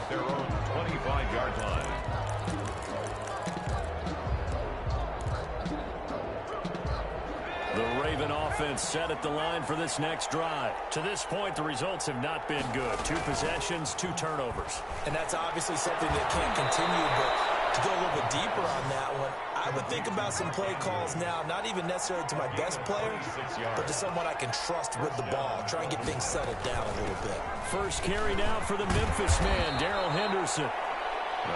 at their own 25-yard line. The Raven offense set at the line for this next drive. To this point, the results have not been good. 2 possessions, 2 turnovers. And that's obviously something that can't continue, but to go a little bit deeper on that one, I would think about some play calls now, not even necessarily to my best player, but to someone I can trust with the ball. Try and get things settled down a little bit. First carry now for the Memphis man, Darrell Henderson.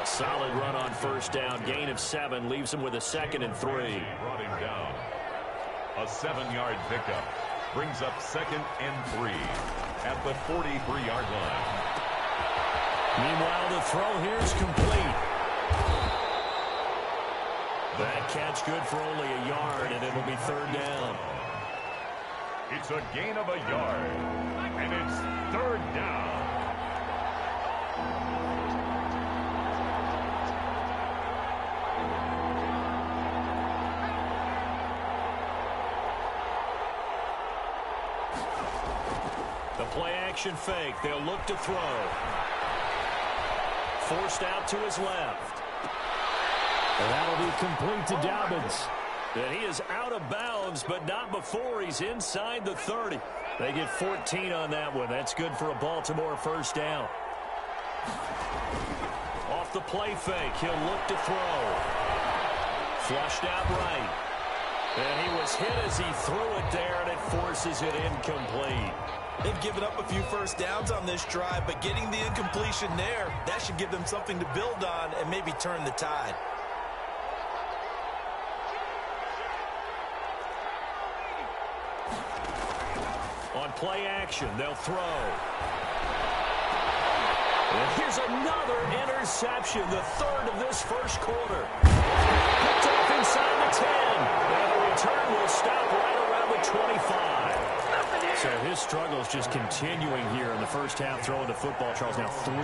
A solid run on first down. Gain of 7 leaves him with a 2nd and 3. Brought him down. A 7-yard pickup brings up 2nd and 3 at the 43-yard line. Meanwhile, the throw here is complete. That catch good for only a yard, and it'll be 3rd down. It's a gain of a yard, and it's 3rd down. The play-action fake. They'll look to throw. Forced out to his left. And that'll be complete to Dobbins. And he is out of bounds, but not before he's inside the 30. They get 14 on that one. That's good for a Baltimore first down. Off the play fake, he'll look to throw. Flushed out right. And he was hit as he threw it there, and it forces it incomplete. They've given up a few first downs on this drive, but getting the incompletion there, that should give them something to build on and maybe turn the tide. On play action, they'll throw. And here's another interception, the 3rd of this first quarter. Picked off inside the 10. And the return will stop right around the 25. So his struggles just continuing here in the first half throwing the football, Charles. Now 3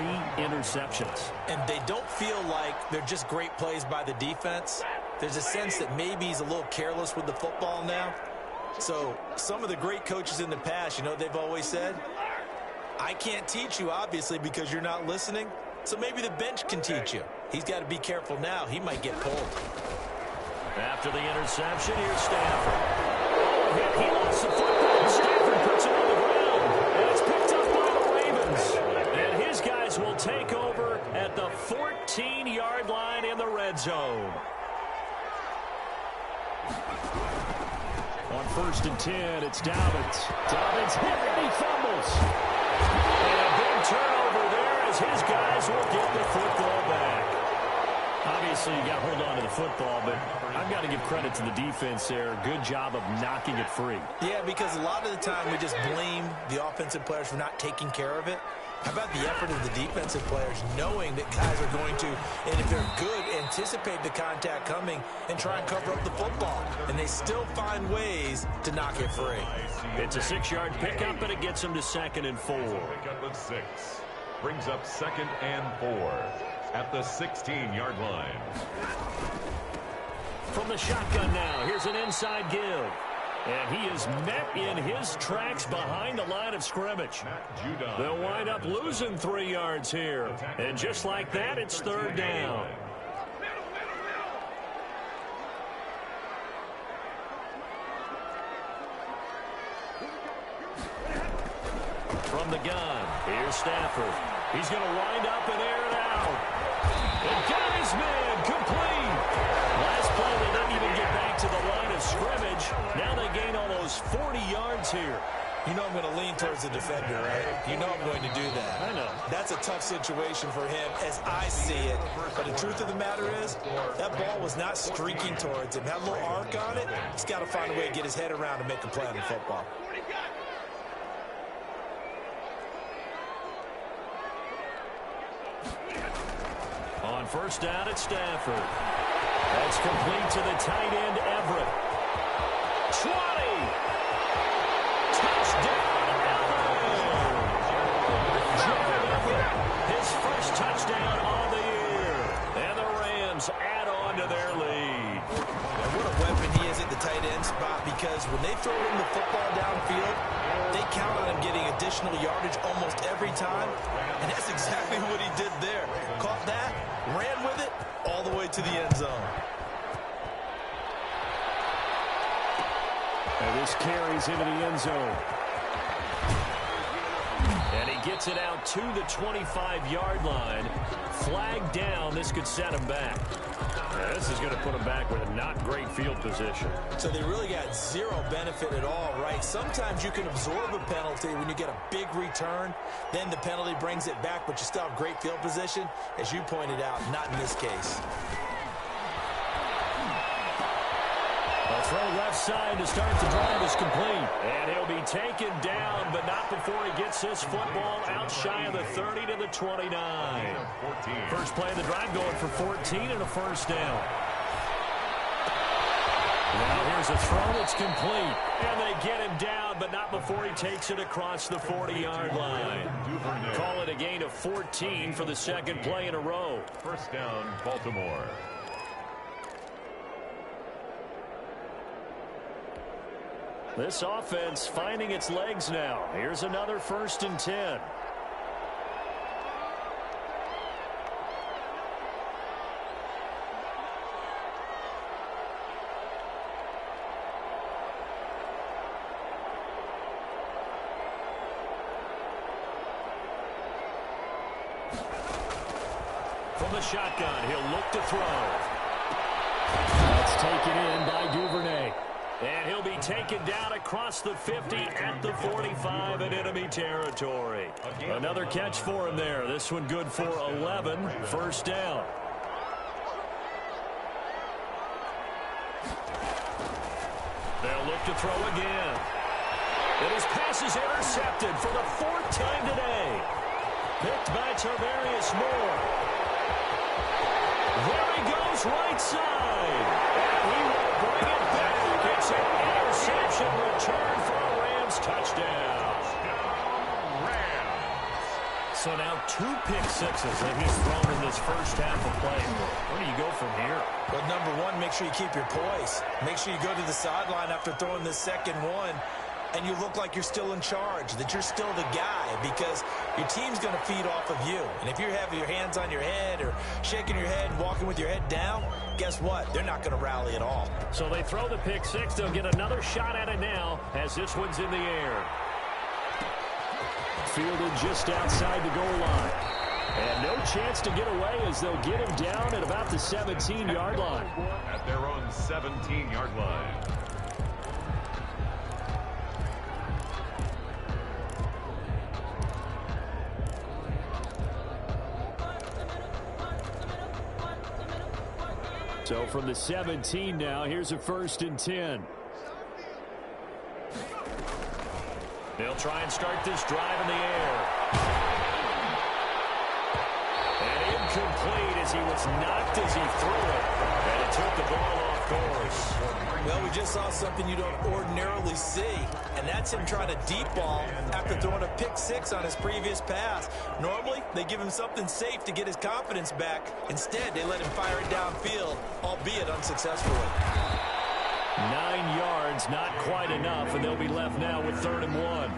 interceptions. And they don't feel like they're just great plays by the defense. There's a sense that maybe he's a little careless with the football now. So some of the great coaches in the past, you know, they've always said, I can't teach you, obviously, because you're not listening. So maybe the bench can teach you. He's got to be careful now. He might get pulled. After the interception, here's Stafford. Oh, he lost the football. Stafford puts it on the ground. And it's picked up by the Ravens. And his guys will take over at the 14-yard line in the red zone. On 1st and 10, it's Dobbins. Dobbins hit and he fumbles. And a big turnover there as his guys will get the football back. Obviously, you got to hold on to the football, but I've got to give credit to the defense there. Good job of knocking it free. Yeah, because a lot of the time we just blame the offensive players for not taking care of it. How about the effort of the defensive players knowing that guys are going to, and if they're good, anticipate the contact coming and try and cover up the football. And they still find ways to knock it free. It's a 6-yard pickup, and it gets them to 2nd and 4. Pickup of 6. Brings up 2nd and 4 at the 16-yard line. From the shotgun now, here's an inside give. And he is met in his tracks behind the line of scrimmage. They'll wind up losing 3 yards here. And just like that, it's 3rd down. From the gun, here's Stafford. He's going to wind up and air it out. And got his man complete. Last play, they didn't even get back to the line of scrimmage. Now they gain almost 40 yards here. You know I'm going to lean towards the defender, right? You know I'm going to do that. I know. That's a tough situation for him as I see it. But the truth of the matter is, that ball was not streaking towards him. Had a little arc on it. He's got to find a way to get his head around and make a play on the football. On 1st down, it's Stafford. That's complete to the tight end, Everett. 20. Touchdown, Everett. His first touchdown on the year. And the Rams add on to their lead. And what a weapon he is at the tight end spot, because when they throw him the football downfield, they count on him getting additional yardage almost every time. And that's exactly what he did there. to the end zone. And this carries into the end zone. And he gets it out to the 25-yard line. Flag down. This could set him back. Now, this is going to put him back with a not great field position. So they really got zero benefit at all, right? Sometimes you can absorb a penalty when you get a big return. Then the penalty brings it back, but you still have great field position. As you pointed out, not in this case. A throw left side to start the drive is complete. And he'll be taken down, but not before he gets this football out shy of the 30 to the 29. First play of the drive going for 14 and a first down. Now here's a throw that's complete. And they get him down, but not before he takes it across the 40-yard line. Call it a gain of 14 for the second play in a row. First down, Baltimore. This offense finding its legs now. Here's another 1st and 10. From the shotgun, he'll look to throw. That's taken in by Duvernay. And he'll be taken down across the 50 at the 45 in enemy territory. Another catch for him there. This one good for 11. First down. They'll look to throw again. And his pass is intercepted for the 4th time today. Picked by Tarvarius Moore. There he goes, right side. And he will bring it back. It's an interception return for a Rams touchdown. So now 2 pick sixes that he's thrown in this first half of play. Where do you go from here? Well, number one, make sure you keep your poise. Make sure you go to the sideline after throwing the second one, and you look like you're still in charge, that you're still the guy, because your team's going to feed off of you. And if you're having your hands on your head or shaking your head and walking with your head down, guess what? They're not going to rally at all. So they throw the pick six. They'll get another shot at it now as this one's in the air. Fielded just outside the goal line. And no chance to get away as they'll get him down at about the 17-yard line. At their own 17-yard line. So from the 17 now, here's a 1st and 10. They'll try and start this drive in the air. And incomplete as he was knocked as he threw it. And it took the ball off course. Well, we just saw something you don't ordinarily see, and that's him trying to deep ball after throwing a pick six on his previous pass. Normally, they give him something safe to get his confidence back. Instead, they let him fire it downfield, albeit unsuccessfully. 9 yards, not quite enough, and they'll be left now with 3rd and 1.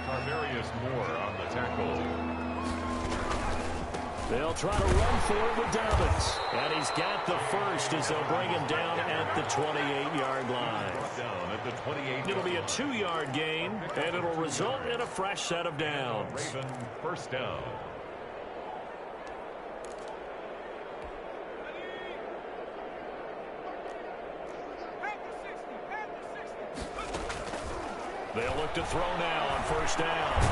Tarvarius Moore on the tackle. They'll try to run for it with Dobbins. And he's got the first as they'll bring him down at the 28-yard line. Down at the 28. It'll be a 2-yard gain, and it'll result in a fresh set of downs. Raven, first down. They'll look to throw now on first down.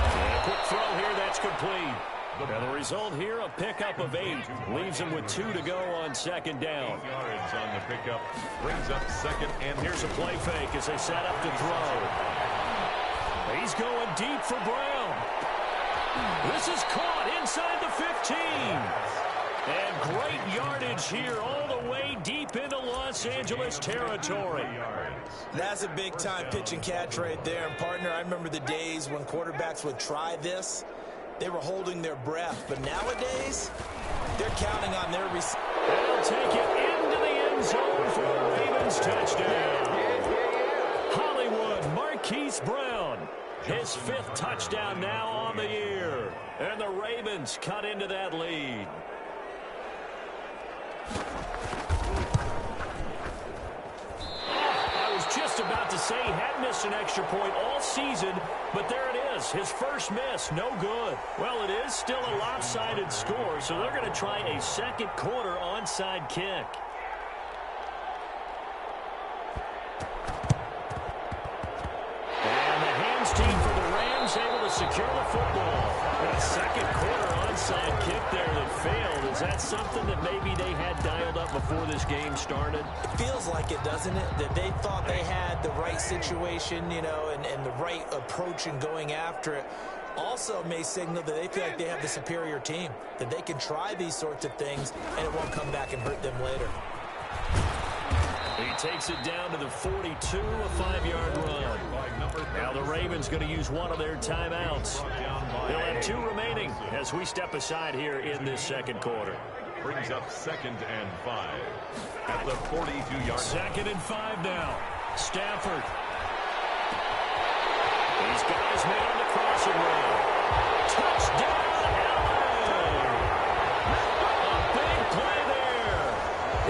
And a quick throw here, that's complete. And the result here, a pickup of 8. Leaves him with 2 to go on 2nd down. 8 yards on the pickup. Brings up 2nd, and Here's a play fake as they set up to throw. He's going deep for Brown. This is caught inside the 15. And great yardage here all the way deep into Los Angeles territory. That's a big-time pitch and catch right there. And, partner, I remember the days when quarterbacks would try this. They were holding their breath. But nowadays, they're counting on their receiver. They'll take it into the end zone for a Ravens touchdown. Hollywood Marquise Brown. His 5th touchdown now on the year. And the Ravens cut into that lead. I was just about to say he had missed an extra point all season, but there it is. His first miss, no good. Well, it is still a lopsided score, so they're going to try a second quarter onside kick. And the hands team for the Rams able to secure the football. And a second quarter onside kick there that failed. Is that something that maybe they had dialed up before this game started? It feels like it, doesn't it? That they thought they had the right situation, you know, and the right approach in going after it. Also may signal that they feel like they have the superior team, that they can try these sorts of things and it won't come back and hurt them later. He takes it down to the 42, a 5-yard run. Now the Ravens going to use one of their timeouts. They'll have 2 remaining as we step aside here in this second quarter. Brings up 2nd and 5 at the 42-yard. 2nd and 5 now. Stafford. These guys made on the crossing route. Touchdown, LA! A big play there.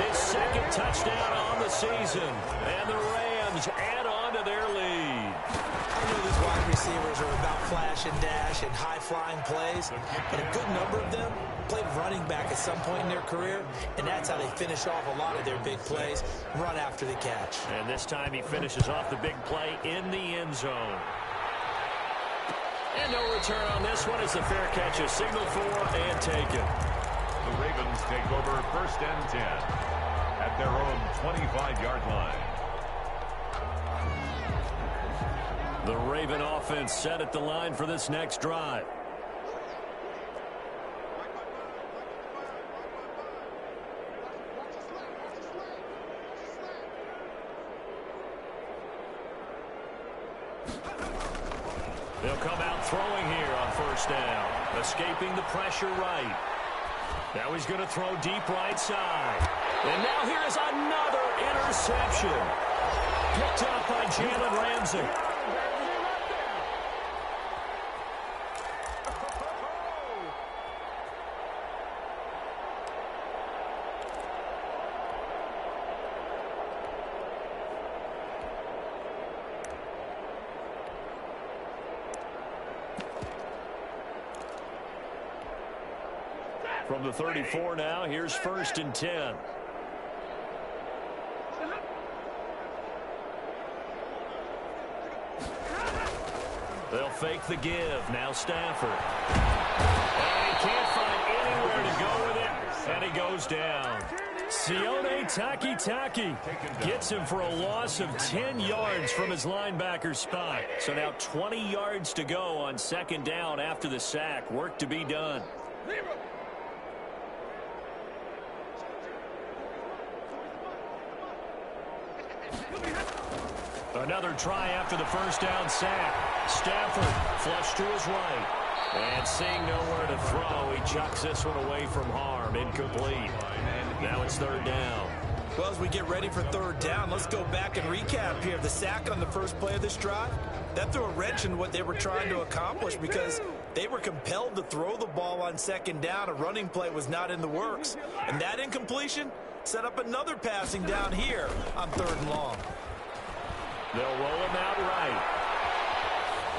His 2nd touchdown on the season. And the Rams add on to their lead. I know these wide receivers are about flash and dash and high-flying plays, but a good number of them played running back at some point in their career, and that's how they finish off a lot of their big plays, run after the catch. And this time he finishes off the big play in the end zone. And no return on this one as the fair catch is signaled for and taken. The Ravens take over 1st and 10 at their own 25-yard line. The Raven offense set at the line for this next drive. They'll come out throwing here on 1st down. Escaping the pressure right. Now he's going to throw deep right side. And now here is another interception. Picked up by Jalen Ramsey. From the 34 now, here's 1st and 10. They'll fake the give. Now Stafford. And he can't find anywhere to go with it. And he goes down. Sione Takitaki gets him for a loss of 10 yards from his linebacker spot. So now 20 yards to go on 2nd down after the sack. Work to be done. Another try after the 1st down sack. Stafford flush to his right. And seeing nowhere to throw, he chucks this one away from harm. Incomplete. Now it's 3rd down. Well, as we get ready for 3rd down, let's go back and recap here. The sack on the first play of this drive, that threw a wrench in what they were trying to accomplish because they were compelled to throw the ball on 2nd down. A running play was not in the works. And that incompletion set up another passing down here on 3rd and long. They'll roll him out right.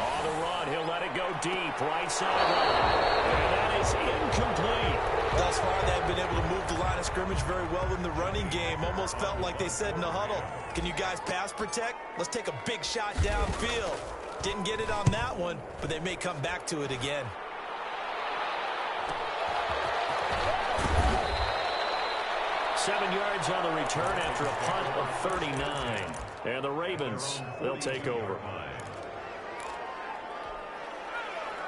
On the run, he'll let it go deep, right sideline. And that is incomplete. Thus far, they've been able to move the line of scrimmage very well in the running game. Almost felt like they said in the huddle, can you guys pass protect? Let's take a big shot downfield. Didn't get it on that one, but they may come back to it again. Seven yards on the return after a punt of 39. And the Ravens, they'll take over.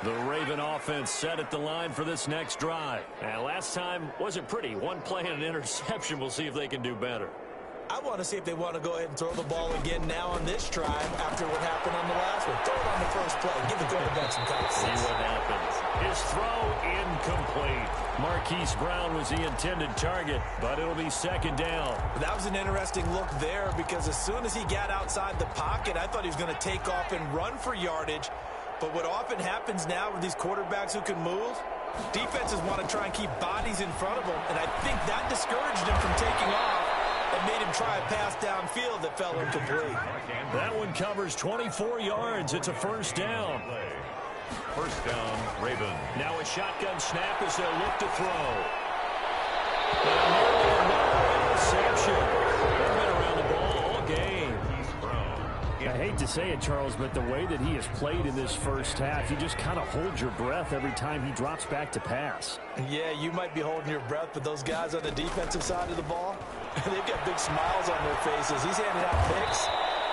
The Raven offense set at the line for this next drive. And last time wasn't pretty. One play and an interception. We'll see if they can do better. I want to see if they want to go ahead and throw the ball again now on this drive after what happened on the last one. Throw it on the first play. Give the quarterback some confidence. See what happens. His throw incomplete. Marquise Brown was the intended target, but it'll be 2nd down. That was an interesting look there because as soon as he got outside the pocket, I thought he was going to take off and run for yardage. But what often happens now with these quarterbacks who can move, Defenses want to try and keep bodies in front of them, and I think that discouraged him from taking off and made him try a pass downfield that fell incomplete. That one covers 24 yards. It's a first down. First down, Ravens. Now a shotgun snap as they'll look to throw. And nearly another interception. They've been around the ball all game. He's thrown. I hate to say it, Charles, but the way that he has played in this first half, you just kind of hold your breath every time he drops back to pass. Yeah, you might be holding your breath, but those guys on the defensive side of the ball, they've got big smiles on their faces. He's handing out picks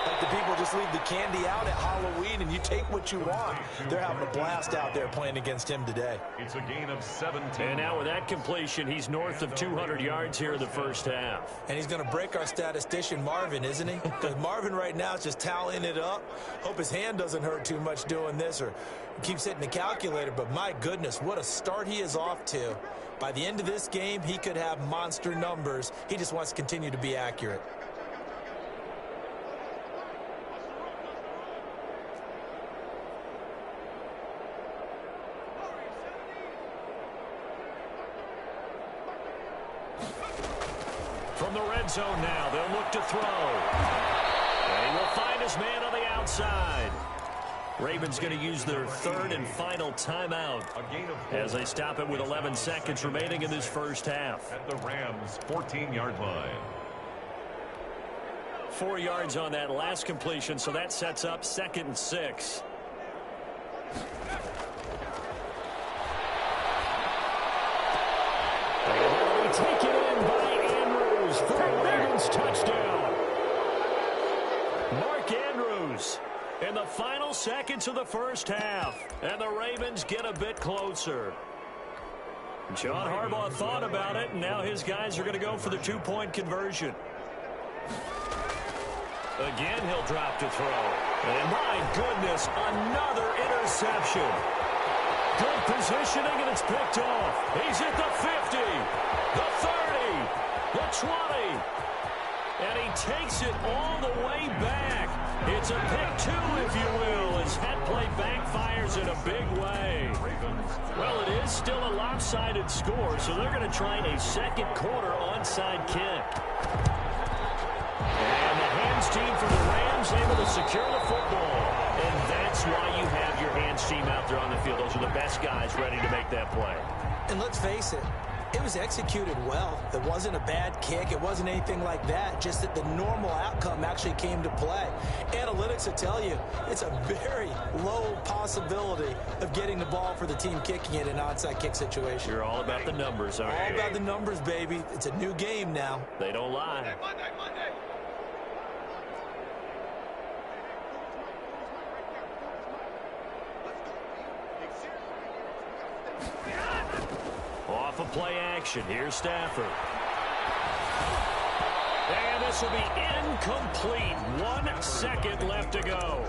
like the people just leave the candy out at Halloween and you take what you want. They're having a blast out there playing against him today. It's a gain of 17. And now with that completion, he's north of 200 yards here in the first half. And he's going to break our statistician, Marvin, isn't he? Because Marvin right now is just tallying it up. Hope his hand doesn't hurt too much doing this or keeps hitting the calculator. But my goodness, what a start he is off to. By the end of this game, he could have monster numbers. He just wants to continue to be accurate. From the red zone now, they'll look to throw. And he will find his man on the outside. Ravens going to use their third and final timeout as they stop it with 11 seconds remaining in this first half. At the Rams' 14-yard line. 4 yards on that last completion, so that sets up 2nd and 6. Take it in by Andrews for a Ravens touchdown. Mark Andrews in the final seconds of the first half. And the Ravens get a bit closer. John Harbaugh thought about it, and now his guys are going to go for the 2-point conversion. Again, he'll drop to throw. And my goodness, another interception. Good positioning, and it's picked off. He's at the 50, the 30, the 20. And he takes it all the way back. It's a pick two, if you will, as that play backfires in a big way. Well, it is still a lopsided score, so they're going to try a second quarter onside kick. And the hands team for the Rams able to secure the football. And that's why you have your hands team out there on the field. Those are the best guys ready to make that play. And let's face it, it was executed well. It wasn't a bad kick. It wasn't anything like that. Just that the normal outcome actually came to play. Analytics will tell you it's a very low possibility of getting the ball for the team kicking it in an onside kick situation. You're all about the numbers, aren't you? All about the numbers, baby. It's a new game now. They don't lie. Monday. Off of play action. Here's Stafford. And this will be incomplete. 1 second left to go.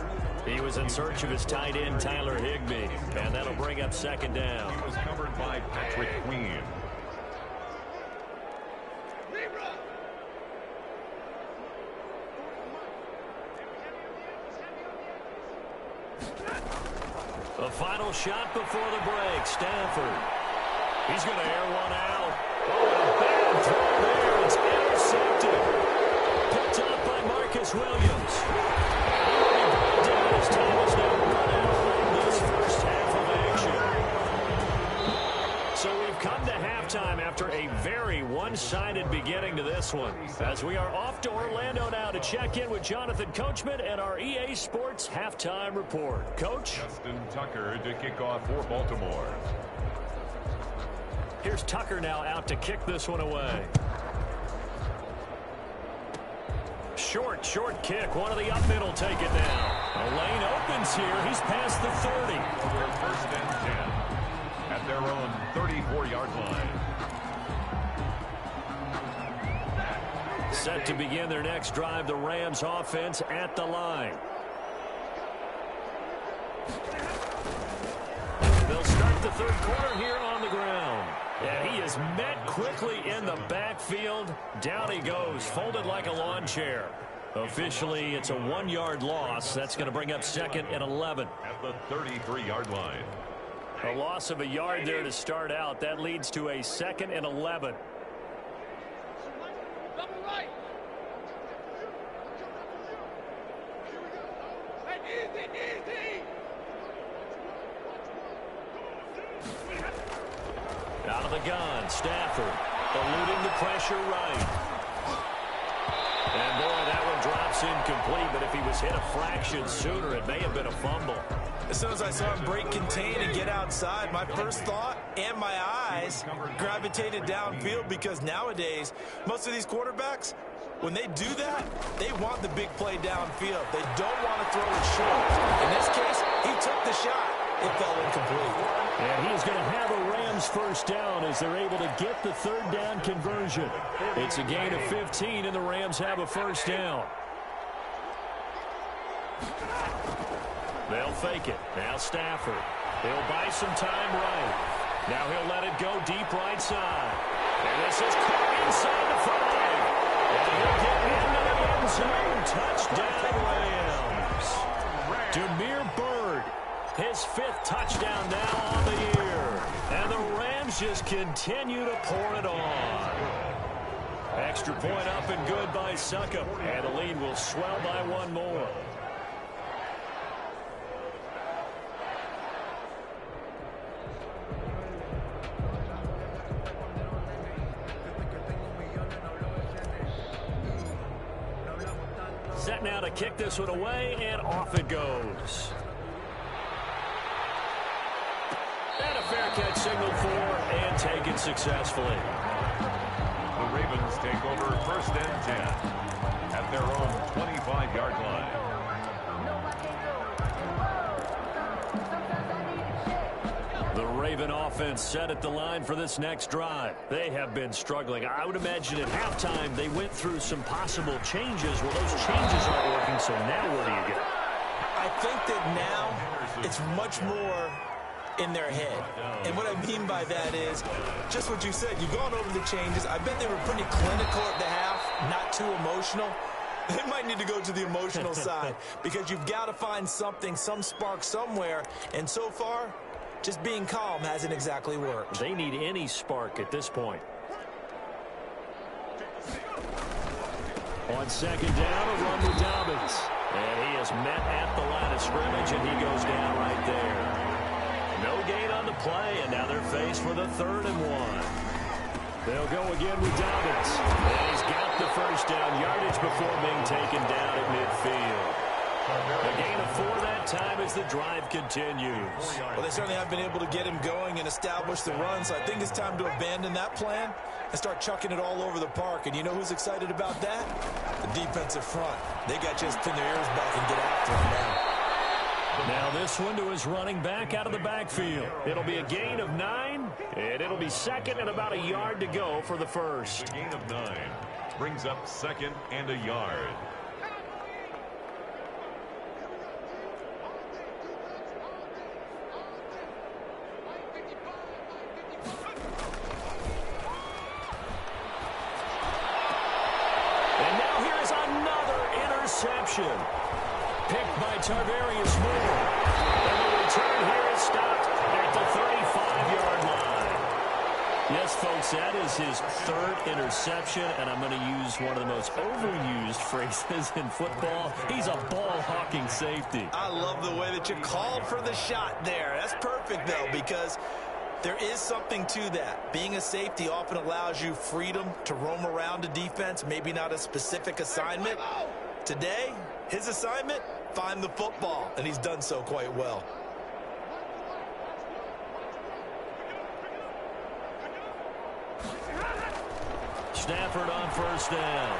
He was in search of his tight end, Tyler Higbee. And that'll bring up 2nd down. He was covered by Patrick Queen. The final shot before the break. Stafford. He's going to air one out. Oh, a bad throw there. It's intercepted. Picked up by Marcus Williams. His time is now run out in this first half of action. So we've come to halftime after a very one-sided beginning to this one. As we are off to Orlando now to check in with Jonathan Coachman and our EA Sports Halftime Report. Coach? Justin Tucker to kick off for Baltimore. Here's Tucker now out to kick this one away. Short kick. One of the up middle take it now. A lane opens here. He's past the 30. Their first and 10 at their own 34-yard line. Set to begin their next drive, the Rams offense at the line. They'll start the third quarter here on the ground. And he is met quickly in the backfield. Down he goes, folded like a lawn chair. Officially, it's a 1-yard loss. That's going to bring up 2nd and 11. At the 33-yard line. A loss of a yard there to start out. That leads to a 2nd and 11. Out of the gun, Stafford eluding the pressure right. And boy, that one drops incomplete, but if he was hit a fraction sooner, it may have been a fumble. As soon as I saw him break contain and get outside, my first thought and my eyes gravitated downfield, because nowadays, most of these quarterbacks, when they do that, they want the big play downfield. They don't want to throw it short. In this case, he took the shot. It fell incomplete. And he's going to have a Rams first down as they're able to get the 3rd down conversion. It's a gain of 15, and the Rams have a first down. They'll fake it. Now Stafford. He'll buy some time right. Now he'll let it go deep right side. And this is caught inside the 5. And he'll get into the end zone. Touchdown, Rams. Damiere Byrd, his 5th touchdown now on the year. And the Rams just continue to pour it on. Extra point up and good by Succop. And the lead will swell by 1 more. Set now to kick this one away, and off it goes. And a fair catch signaled for and taken successfully. The Ravens take over 1st and 10 at their own 25-yard line. The Raven offense set at the line for this next drive. They have been struggling. I would imagine at halftime they went through some possible changes. Well, those changes aren't working, so now where do you go? I think that now it's much more in their head. And what I mean by that is just what you said. You've gone over the changes. I bet they were pretty clinical at the half, not too emotional. They might need to go to the emotional side, because you've got to find something, some spark somewhere. And so far, just being calm hasn't exactly worked. They need any spark at this point. On 2nd down, a run with Dobbins. And he is met at the line of scrimmage, and he goes down right there. No gain on the play, and now they're faced with a 3rd and 1. They'll go again with Dobbins. And he's got the first down yardage before being taken down at midfield. A gain of 4 that time as the drive continues. Well, they certainly have been able to get him going and establish the run, so I think it's time to abandon that plan and start chucking it all over the park. And you know who's excited about that? The defensive front. They got to just pin their ears back and get after him now. Now this one to his running back out of the backfield. It'll be a gain of 9, and it'll be 2nd and about a yard to go for the first. The gain of 9 brings up 2nd and a yard. And now here is another interception. Picked by Tarvarius Moore. And the return here is stopped at the 35-yard line. Yes, folks, that is his 3rd interception, and I'm going to use one of the most overused phrases in football. He's a ball-hawking safety. I love the way that you called for the shot there. That's perfect, though, because there is something to that. Being a safety often allows you freedom to roam around a defense, maybe not a specific assignment. Today, his assignment, find the football, and he's done so quite well. Stafford on first down.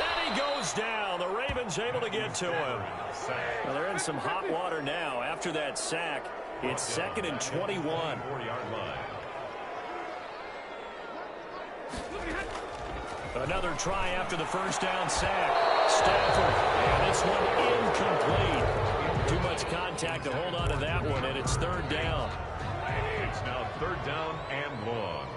And he goes down. The Ravens able to get to him. Well, they're in some hot water now. After that sack, it's 2nd and 21. 4-yard line. Another try after the first down sack. Stafford, and this one incomplete. Too much contact to hold on to that one, and it's 3rd down. It's now 3rd down and long.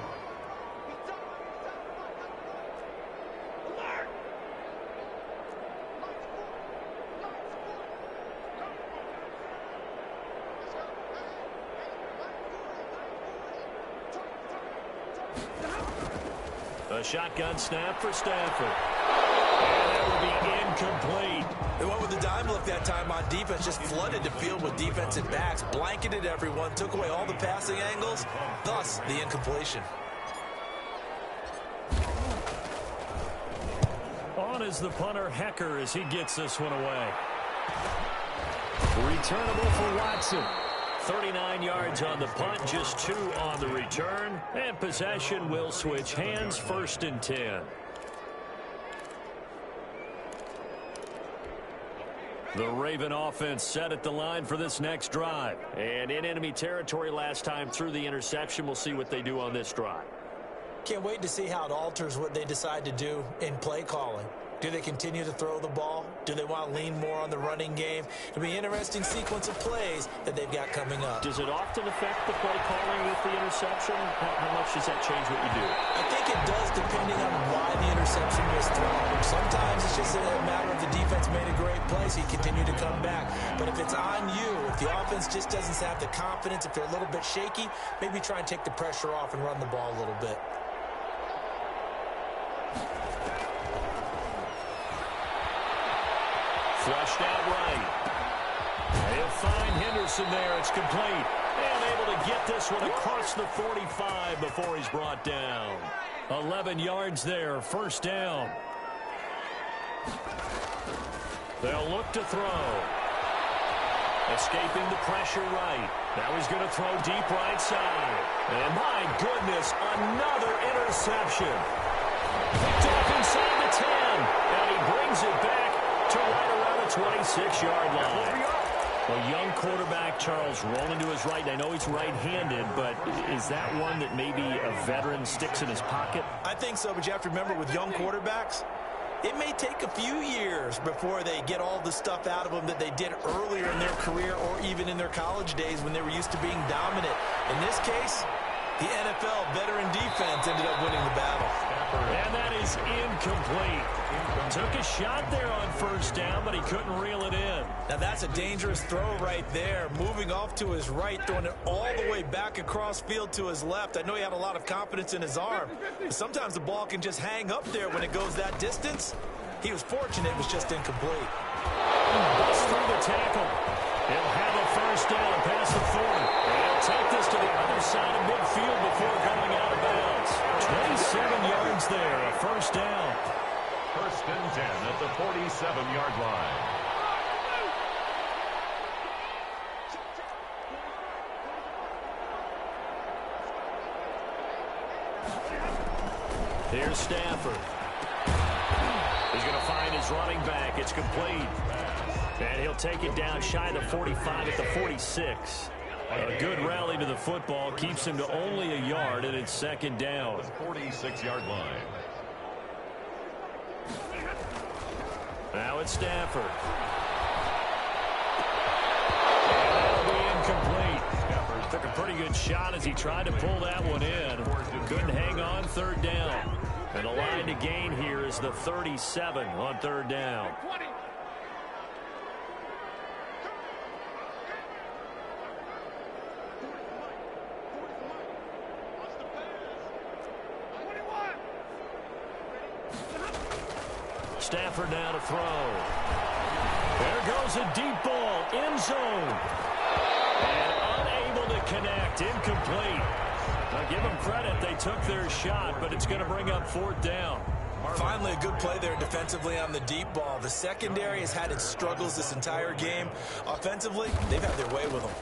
A shotgun snap for Stafford. And that will be incomplete. They went with the dime look that time on defense, just flooded the field with defensive backs, blanketed everyone, took away all the passing angles, thus the incompletion. On is the punter, Hecker, as he gets this one away. Returnable for Watson. 39 yards on the punt, just 2 on the return. And possession will switch hands, 1st and 10. The Raven offense set at the line for this next drive. And in enemy territory last time through the interception. We'll see what they do on this drive. Can't wait to see how it alters what they decide to do in play calling. Do they continue to throw the ball? Do they want to lean more on the running game? It'll be an interesting sequence of plays that they've got coming up. Does it often affect the play calling with the interception? How much does that change what you do? I think it does, depending on why the interception was thrown. Sometimes it's just a matter of the defense made a great play, so you continue to come back. But if it's on you, if the offense just doesn't have the confidence, if they're a little bit shaky, maybe try and take the pressure off and run the ball a little bit. Flushed out right. They'll find Henderson there. It's complete. And able to get this one across the 45 before he's brought down. 11 yards there, 1st down. They'll look to throw. Escaping the pressure right. Now he's going to throw deep right side. And my goodness, another interception. Picked off inside the 10. And he brings it back to right around the 26-yard line. Well, young quarterback Charles rolling to his right. I know he's right-handed, but is that one that maybe a veteran sticks in his pocket? I think so, but you have to remember with young quarterbacks, it may take a few years before they get all the stuff out of them that they did earlier in their career or even in their college days when they were used to being dominant. In this case, the NFL veteran defense ended up winning the battle. And that is incomplete. Took a shot there on 1st down, but he couldn't reel it in. Now that's a dangerous throw right there. Moving off to his right, throwing it all the way back across field to his left. I know he had a lot of confidence in his arm, but sometimes the ball can just hang up there when it goes that distance. He was fortunate it was just incomplete. Busts through the tackle. He'll have a 1st down past the 40. He'll take this to the other side of midfield before going out of bounds. 27 yards there, a 1st down. 1st and 10 at the 47-yard line. Here's Stafford. He's going to find his running back. It's complete. And he'll take it down shy of the 45 at the 46. A good rally to the football keeps him to only a yard, and it's 2nd down. 46-yard line. Now it's Stafford. And that'll be incomplete. Stafford took a pretty good shot as he tried to pull that one in. Couldn't hang on 3rd down. And the line to gain here is the 37 on 3rd down. Stafford now to throw. There goes a deep ball, end zone. And unable to connect, incomplete. Now give them credit, they took their shot, but it's going to bring up 4th down. Finally, a good play there defensively on the deep ball. The secondary has had its struggles this entire game. Offensively, they've had their way with them.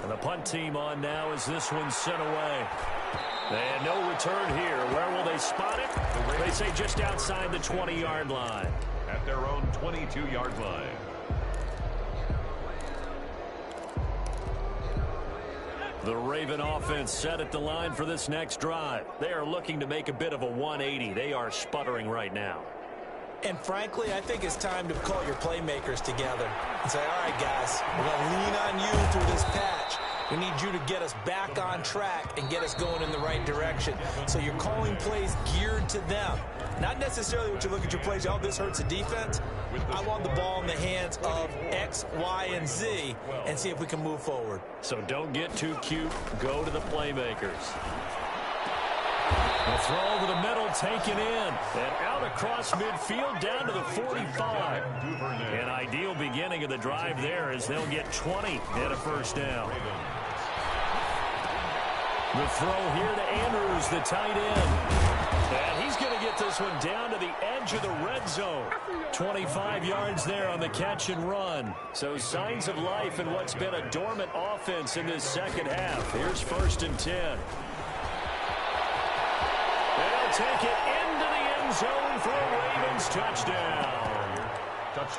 And the punt team on now as this one's sent away. And no return here. Where will they spot it? They say just outside the 20-yard line. At their own 22-yard line. The Raven offense set at the line for this next drive. They are looking to make a bit of a 180. They are sputtering right now. And frankly, I think it's time to call your playmakers together and say, all right, guys, we're going to lean on you through this patch. We need you to get us back on track and get us going in the right direction. So you're calling plays geared to them. Not necessarily what you look at your plays, oh, this hurts the defense. I want the ball in the hands of X, Y, and Z and see if we can move forward. So don't get too cute. Go to the playmakers. The throw over the middle taken in. And out across midfield down to the 45. An ideal beginning of the drive there as they'll get 20 and a first down. The throw here to Andrews, the tight end. And he's going to get this one down to the edge of the red zone. 25 yards there on the catch and run. So signs of life in what's been a dormant offense in this second half. Here's 1st and 10. They'll take it into the end zone for a Ravens touchdown.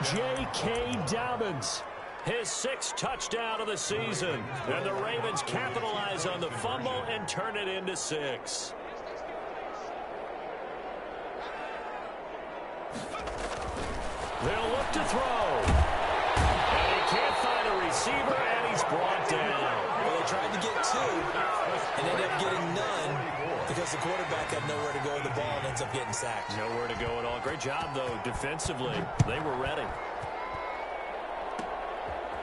J.K. Dobbins, his 6th touchdown of the season. And the Ravens capitalize on the fumble and turn it into 6. They'll look to throw. And he can't find a receiver, and he's brought down. Well, they tried to get 2 and ended up getting none because the quarterback had nowhere to go with the ball and ends up getting sacked. Nowhere to go at all. Great job, though, defensively. They were ready.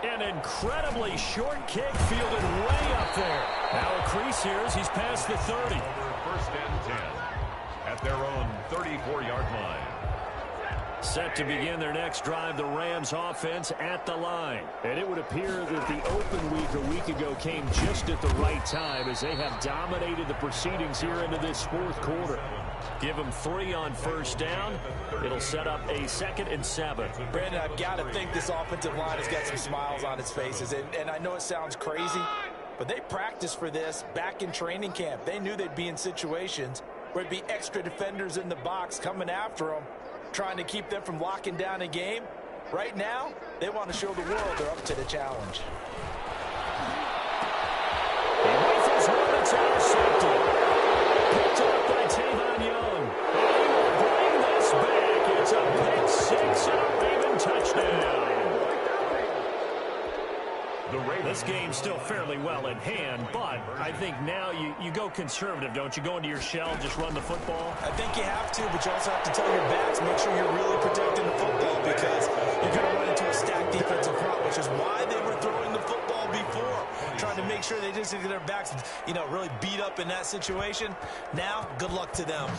An incredibly short kick fielded way up there. Now a crease here as he's past the 30. 1st and 10 at their own 34-yard line. Set to begin their next drive, the Rams offense at the line. And it would appear that the open week a week ago came just at the right time as they have dominated the proceedings here into this 4th quarter. Give them 3 on 1st down. It'll set up a 2nd and 7. Brandon, I've got to think this offensive line has got some smiles on its faces. And I know it sounds crazy, but they practiced for this back in training camp. They knew they'd be in situations where it'd be extra defenders in the box coming after them, trying to keep them from locking down a game. Right now, they want to show the world they're up to the challenge. He rifles one that's intercepted. Picked up by Tavon Young. And he will bring this back. It's a pick 6 and a Raven touchdown. This game's still fairly well in hand, but I think now you go conservative, don't you? Go into your shell, just run the football. I think you have to, but you also have to tell your backs, make sure you're really protecting the football because you're going to run into a stacked defensive front, which is why they were throwing the football before, trying to make sure they just get their backs, really beat up in that situation. Now, good luck to them.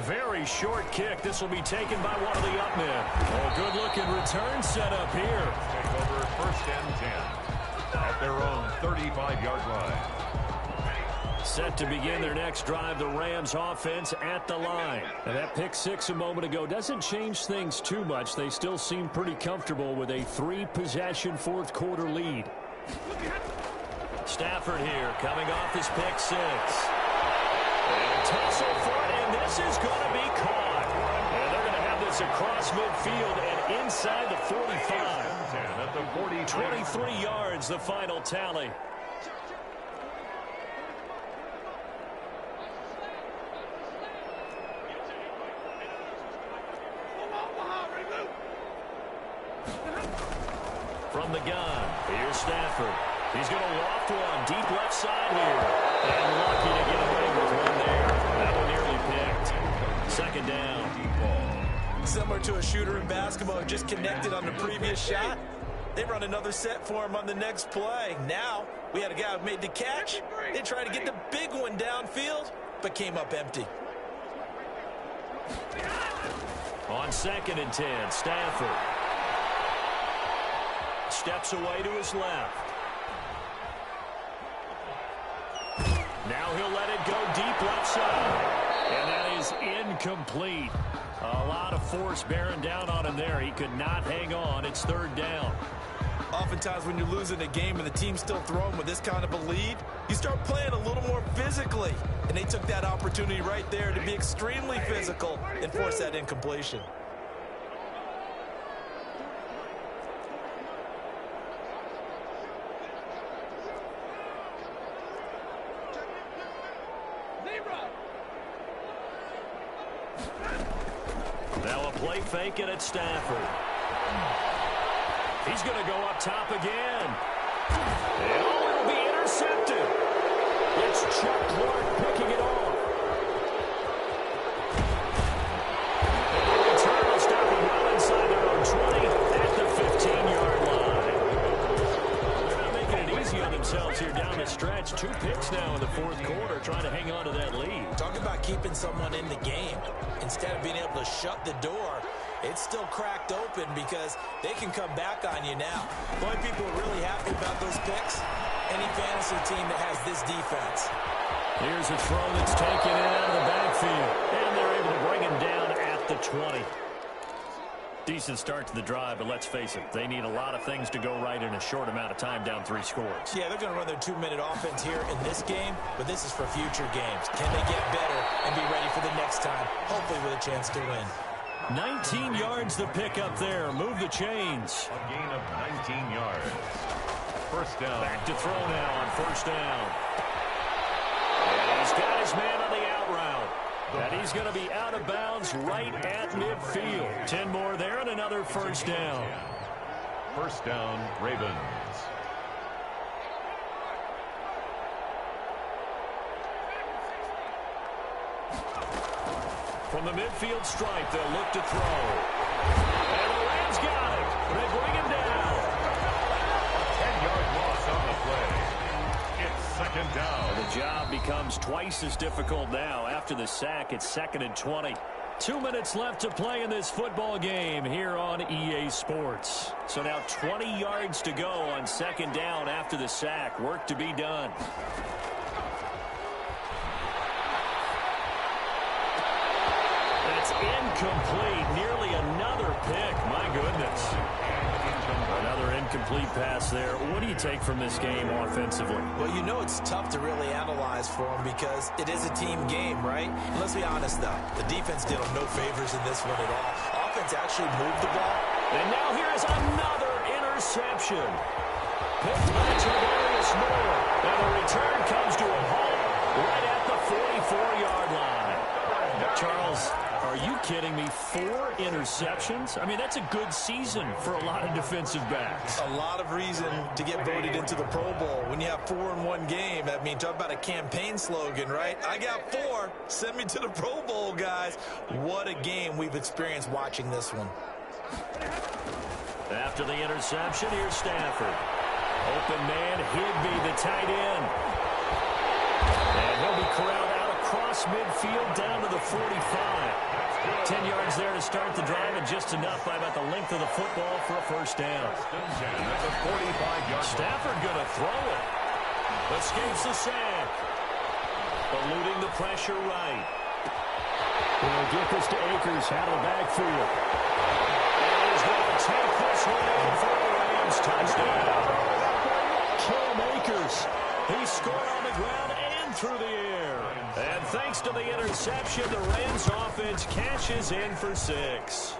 Very short kick. This will be taken by one of the up men. Oh, good-looking return set up here. Take over 1st and 10 at their own 35-yard line. Set to begin their next drive, the Rams offense at the line. And that pick 6 a moment ago doesn't change things too much. They still seem pretty comfortable with a 3-possession 4th quarter lead. Stafford here coming off his pick 6. And tussle for it, and this is going to be caught. And they're going to have this across midfield and inside the 45. At the 23 yards, the final tally. From the gun, here's Stafford. He's going to loft one deep left side here. And lucky to get away with one there. That one nearly picked. 2nd down. Similar to a shooter in basketball, just connected on the previous shot. They run another set for him on the next play. Now, we had a guy who made the catch. They tried to get the big one downfield, but came up empty. On 2nd and 10, Stafford steps away to his left. Now he'll let it go deep left side. And that is incomplete. A lot of force bearing down on him there. He could not hang on. It's 3rd down. Oftentimes when you're losing a game and the team's still throwing with this kind of a lead, you start playing a little more physically. And they took that opportunity right there to be extremely physical and force that incompletion. Now a play fake it at Stafford. He's going to go up top again. And it'll be intercepted. It's Chuck Clark picking it off. And the return will stop them well inside their own 20 at the 15-yard line. They're not making it easy on themselves here down the stretch. 2 picks now in the fourth quarter, trying to hang on to that lead. Talk about keeping someone in the game. Instead of being able to shut the door, it's still cracked open because they can come back on you now. The only people who are really happy about those picks, any fantasy team that has this defense. Here's a throw that's taken in out of the backfield. And they're able to bring him down at the 20. Decent start to the drive, but let's face it, they need a lot of things to go right in a short amount of time, down 3 scores. Yeah, they're going to run their 2-minute offense here in this game, but this is for future games. Can they get better and be ready for the next time, hopefully with a chance to win? 19 yards the pick up there. Move the chains. A gain of 19 yards. First down. Back to throw now on first down. And he's got his man on the out route. And he's going to be out of bounds right at midfield. 10 more there and another first down. First down, Ravens. From the midfield stripe, they'll look to throw. And the Rams got it. They bring him down. 10-yard loss on the play. It's second down. The job becomes twice as difficult now. After the sack, it's 2nd and 20. 2 minutes left to play in this football game here on EA Sports. So now 20 yards to go on 2nd down after the sack. Work to be done. That's incomplete. Nearly another pick. My goodness. Another incomplete pass there. What do you take from this game offensively? Well, you know it's tough to really analyze for them because it is a team game, right? And let's be honest, though. The defense did them no favors in this one at all. Offense actually moved the ball. And now here is another interception. Picked by Tavarius Moore. And the return comes to a halt right at the 44-yard line. Charles, are you kidding me? 4 interceptions? I mean, that's a good season for a lot of defensive backs. A lot of reason to get voted into the Pro Bowl. When you have 4 in one game, I mean, talk about a campaign slogan, right? I got 4. Send me to the Pro Bowl, guys. What a game we've experienced watching this one. After the interception, here's Stafford. Open man, Higby, the tight end. And he'll be corralled out across midfield down to the 45. 10 yards there to start the drive, and just enough by about the length of the football for a first down. That's a 45-yard. Stafford going to throw it. Escapes the sack. Eluding the pressure right. We'll get this to Akers out of the backfield. And he's going to take this one in for a Rams touchdown. Cam Akers. He scored on the ground and through the air. And thanks to the interception, the Rams offense cashes in for 6.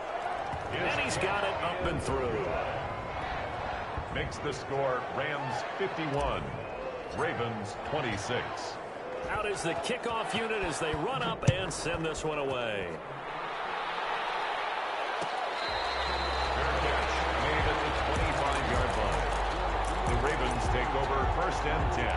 And he's got it up and through. Makes the score Rams 51, Ravens 26. Out is the kickoff unit as they run up and send this one away. Fair catch made at the 25-yard line. The Ravens take over first and 10.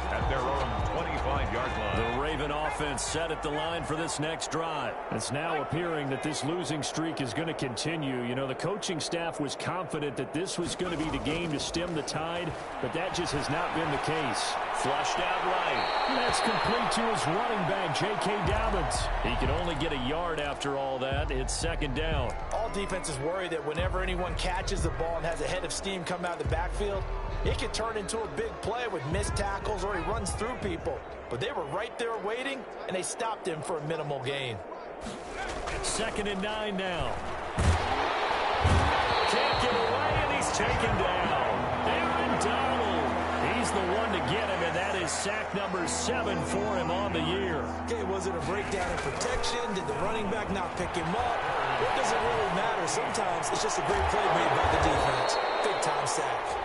At their own 25-yard line. The Raven offense set at the line for this next drive. It's now appearing that this losing streak is going to continue. You know, the coaching staff was confident that this was going to be the game to stem the tide, but that just has not been the case. Flushed out right. And that's complete to his running back, J.K. Dobbins. He can only get a yard after all that. It's 2nd down. All defenses worry that whenever anyone catches the ball and has a head of steam come out of the backfield, it can turn into a big play with missed tackles or he runs through people. But they were right there waiting, and they stopped him for a minimal gain. 2nd and 9 now. Can't get away, and he's taken down. Aaron Donald. He's the one to get him, and that is sack number 7 for him on the year. Okay, was it a breakdown in protection? Did the running back not pick him up? It doesn't really matter. Sometimes it's just a great play made by the defense. Big-time sack.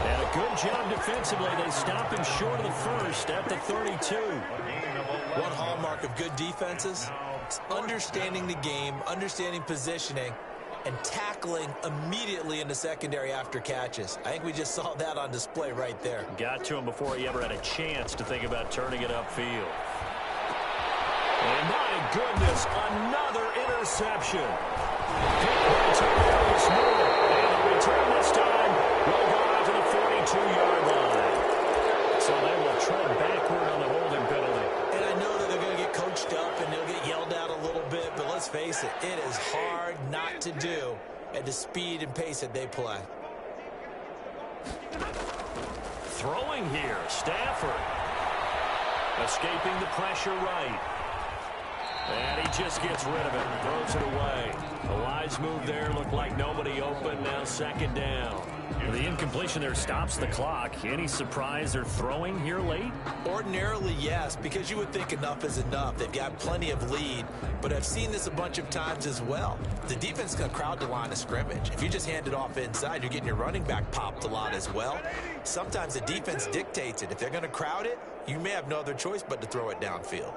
And a good job defensively. They stop him short of the first at the 32. One hallmark of good defenses is understanding the game, understanding positioning, and tackling immediately in the secondary after catches. I think we just saw that on display right there. Got to him before he ever had a chance to think about turning it upfield. And my goodness, another interception. And the return this time will go out to the 42-yard line. So they will tread backward on the holding penalty. And I know that they're going to get coached up and they'll get yelled at a little bit, but let's face it, it is hard not to do at the speed and pace that they play. Throwing here, Stafford. Escaping the pressure right. And he just gets rid of it and throws it away. A wise move there. Looked like nobody open. Now second down. The incompletion there stops the clock. Any surprise they're throwing here late? Ordinarily, yes, because you would think enough is enough. They've got plenty of lead, but I've seen this a bunch of times as well. The defense is going to crowd the line of scrimmage. If you just hand it off inside, you're getting your running back popped a lot as well. Sometimes the defense dictates it. If they're going to crowd it, you may have no other choice but to throw it downfield.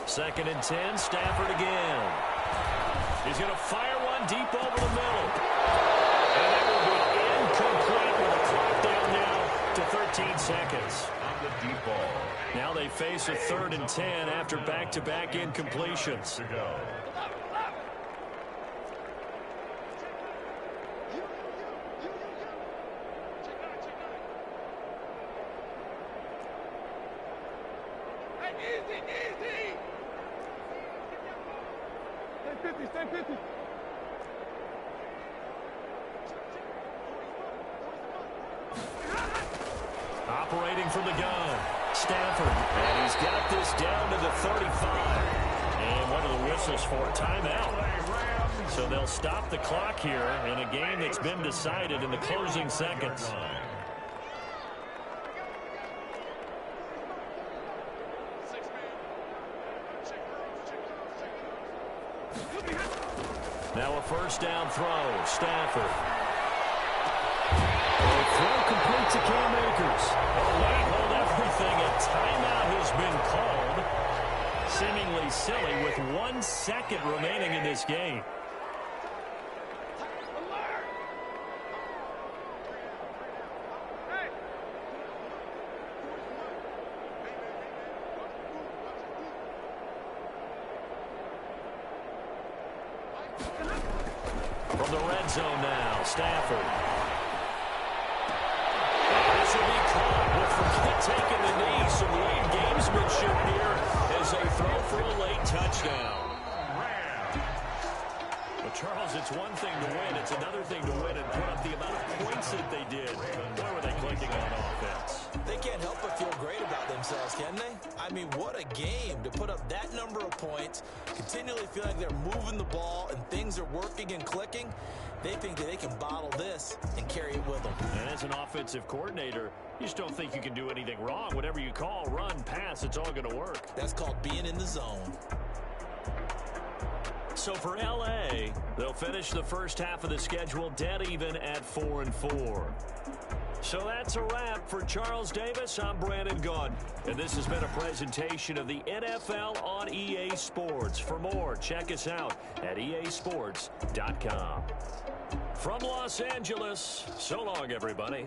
2nd and 10, Stafford again. He's going to fire one deep over the middle. And it will be incomplete with the clock down now to 13 seconds. On the deep ball. Now they face a 3rd and 10 after back-to-back incompletions. To go. Operating from the gun, Stafford. And he's got this down to the 35. And what are the whistles for? Timeout. So they'll stop the clock here in a game that's been decided in the closing seconds. Now a first down throw, Stafford. Throw complete to Cam Akers. Oh, wait, hold everything. A timeout has been called. Seemingly silly with 1 second remaining in this game. From the red zone now, Stafford. This will be caught with forget taking the knee. Some late gamesmanship here as they throw for a late touchdown. But Charles, it's one thing to win. It's another thing to win and put up the amount of points that they did. Where were they clicking on offense? They can't help but feel great about themselves, can they? I mean, what a game to put up that number of points, continually feel like they're moving the ball and things are working and clicking. They think that they can bottle this and carry it with them. And as an offensive coordinator, you just don't think you can do anything wrong. Whatever you call, run, pass, it's all going to work. That's called being in the zone. So for L.A., they'll finish the first half of the schedule dead even at 4-4. So that's a wrap for Charles Davis. I'm Brandon Gaudin, and this has been a presentation of the NFL on EA Sports. For more, check us out at easports.com. From Los Angeles, so long, everybody.